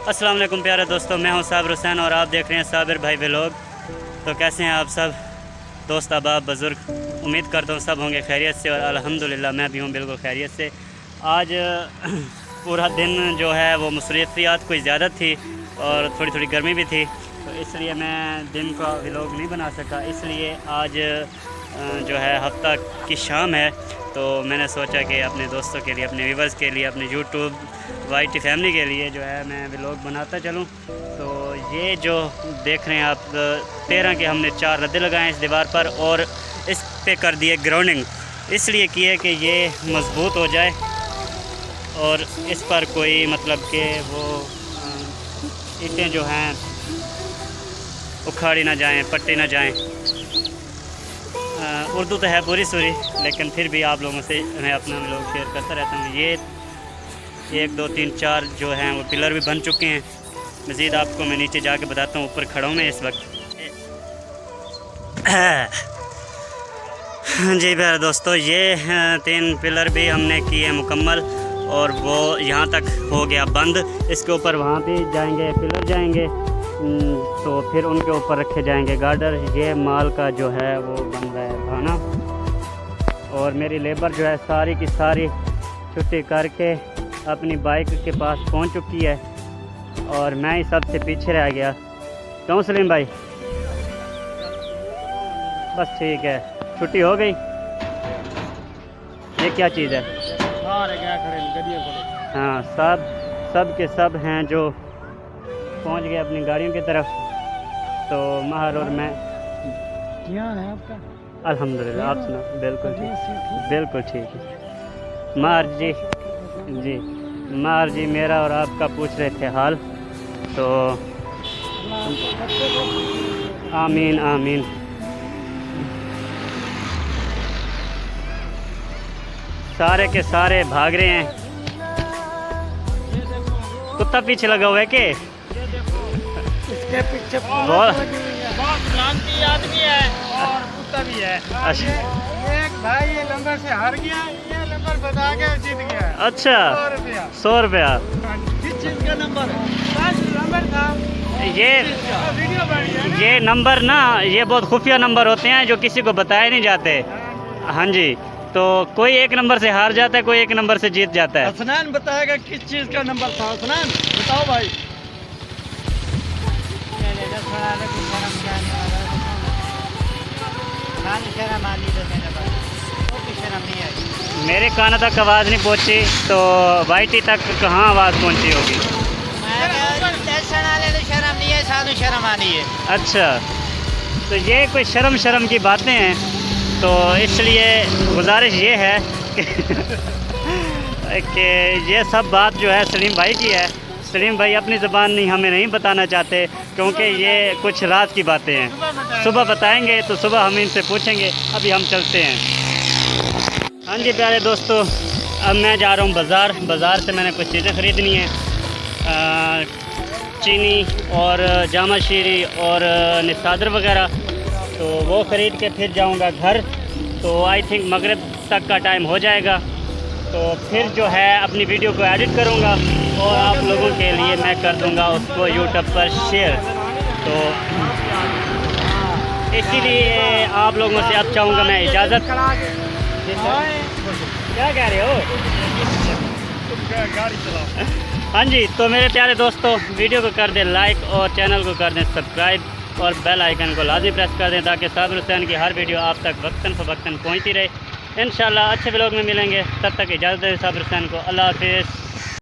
अस्सलाम वालेकुम प्यारे दोस्तों, मैं हूं साबिर हुसैन और आप देख रहे हैं साबिर भाई व्लॉग। तो कैसे हैं आप सब दोस्त, अहबाब, बुज़ुर्ग? उम्मीद करता हूं सब होंगे खैरियत से और अल्हम्दुलिल्लाह मैं भी हूं बिल्कुल खैरियत से। आज पूरा दिन जो है वो मसरूफियात कुछ ज़्यादा थी और थोड़ी थोड़ी गर्मी भी थी, तो इसलिए मैं दिन का व्लॉग नहीं बना सका। इसलिए आज जो है हफ्ता की शाम है, तो मैंने सोचा कि अपने दोस्तों के लिए, अपने व्यूवर्स के लिए, अपने यूट्यूब वाईटी फैमिली के लिए जो है मैं व्लॉग बनाता चलूँ। तो ये जो देख रहे हैं आप, 13 के हमने 4 रद्दे लगाए हैं इस दीवार पर और इस पे कर दिए ग्राउंडिंग, इसलिए किए कि ये मज़बूत हो जाए और इस पर कोई मतलब कि वो ईंटें जो हैं उखाड़ी ना जाएं, पट्टी ना जाएं। उर्दू तो है पूरी सूरी, लेकिन फिर भी आप लोगों से मैं अपना व्लॉग शेयर करता रहता हूँ। ये 1 2 3 4 जो हैं वो पिलर भी बन चुके हैं। मज़ीद आपको मैं नीचे जाके बताता हूँ, ऊपर खड़ा हूँ मैं इस वक्त। जी प्यारे दोस्तों, ये 3 पिलर भी हमने किए मुकम्मल और वो यहाँ तक हो गया बंद। इसके ऊपर वहाँ भी जाएंगे पिलर जाएंगे, तो फिर उनके ऊपर रखे जाएंगे गार्डर। ये माल का जो है वो बन रहा है खाना और मेरी लेबर जो है सारी की सारी छुट्टी करके अपनी बाइक के पास पहुंच चुकी है और मैं ही सबसे पीछे रह गया। क्यों सलीम भाई? बस ठीक है, छुट्टी हो गई। ये क्या चीज़ है? हाँ, सब के सब हैं जो पहुंच गए अपनी गाड़ियों की तरफ। तो महर और मैं क्या है आपका? अल्हम्दुलिल्लाह, आप सुना? बिल्कुल ठीक, बिल्कुल ठीक है। महर जी मेरा और आपका पूछ रहे थे हाल, तो आमीन आमीन। सारे के सारे भाग रहे हैं। कुत्ता पीछे लगा हुआ है कि इसके पीछे बहुत क्रांति आदमी है और कुत्ता भी है। अच्छा, एक भाई ये नंबर से हार गया, ये नंबर बता के जीत गया। अच्छा, 100 रुपया। 100 रुपया। किस चीज का नंबर? नंबर था वीडियो बनी है ना? ये नंबर ना, ये बहुत खुफिया नंबर होते हैं जो किसी को बताए नहीं जाते। हाँ जी, तो कोई एक नंबर से हार जाता है, कोई एक नंबर से जीत जाता है। हसनैन बताएगा किस चीज का नंबर था। हसनैन बताओ भाई। मेरे कान तक आवाज़ नहीं पहुंची, तो वाईटी तक कहाँ आवाज़ पहुंची होगी? शर्म आनी है। अच्छा, तो ये कोई शर्म की बातें हैं, तो इसलिए गुजारिश ये है कि ये सब बात जो है सलीम भाई की है। सलीम भाई अपनी ज़बान नहीं हमें नहीं बताना चाहते, क्योंकि ये कुछ राज की बातें हैं। सुबह बताएंगे तो सुबह हम इनसे पूछेंगे। अभी हम चलते हैं। हाँ जी प्यारे दोस्तों, अब मैं जा रहा हूँ बाज़ार से मैंने कुछ चीज़ें ख़रीदनी हैं, चीनी और जामा शीरी और निसादर वगैरह, तो वो ख़रीद के फिर जाऊंगा घर। तो आई थिंक मगरिब तक का टाइम हो जाएगा, तो फिर जो है अपनी वीडियो को एडिट करूंगा और आप लोगों के लिए मैं कर दूंगा उसको यूट्यूब पर शेयर। तो इसीलिए आप लोगों से अब चाहूँगा मैं इजाज़त। क्या कह रहे हो? गाड़ी चलाओ। हाँ जी, तो मेरे प्यारे दोस्तों, वीडियो को कर दें लाइक और चैनल को कर दें सब्सक्राइब और बेल आइकन को लाजमी प्रेस कर दें, ताकि साबिर हुसैन की हर वीडियो आप तक वक्तन फ़वक्तन पहुँचती रहे। इंशाल्लाह अच्छे व्लॉग में मिलेंगे, तब तक इजाज़त दें साबिर हुसैन को। अल्लाह हाफ़िज़।